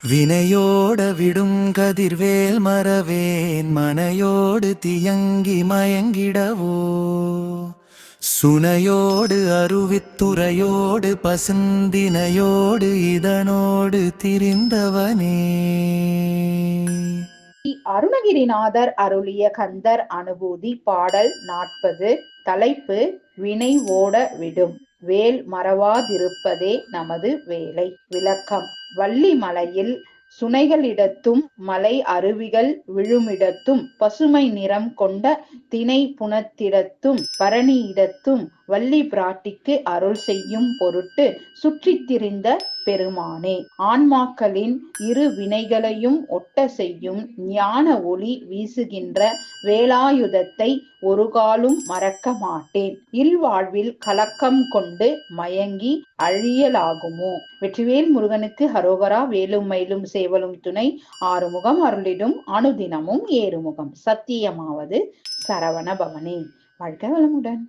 வினையோட விடும் கதிர்வேல் மறவேன் மனையோடு தியங்கி மயங்கிடவோ சுனையோடு அருவித்துறையோடு பசுந்தினையோடு இதனோடு திரிந்தவனே. அருணகிரிநாதர் அருளிய கந்தர் அனுபூதி பாடல் 40. தலைப்பு வினை ஓட விடும் வேல் மறவாதிருப்பதே நமது வேலை. விளக்கம். வள்ளி மலையில் சுனைகளிடத்தும் மலை அருவிகள் விழுமிடத்தும் பசுமை நிறம் கொண்ட தினை புனத்திடத்தும் பரணியிடத்தும் வள்ளி பிராட்டிக்கு அருள் செய்யும் பொருட்டு சுற்றித் திரிந்த பெருமானே. ஆன்மாக்களின் இரு வினைகளையும் ஒட்ட செய்யும் ஞான ஒளி வீசுகின்ற வேலாயுதத்தை ஒரு காலும் மறக்க மாட்டேன். இல்வாழ்வில் கலக்கம் கொண்டு மயங்கி அழியலாகுமோ. வெற்றிவேல் முருகனுக்கு ஹரோகரா. வேலும் மயிலும் சேவலும் துணை. ஆறுமுகம் அருளிடும் அனுதினமும் ஏறுமுகம். சத்தியமாவது சரவண பவனே. வாழ்க வளமுடன்.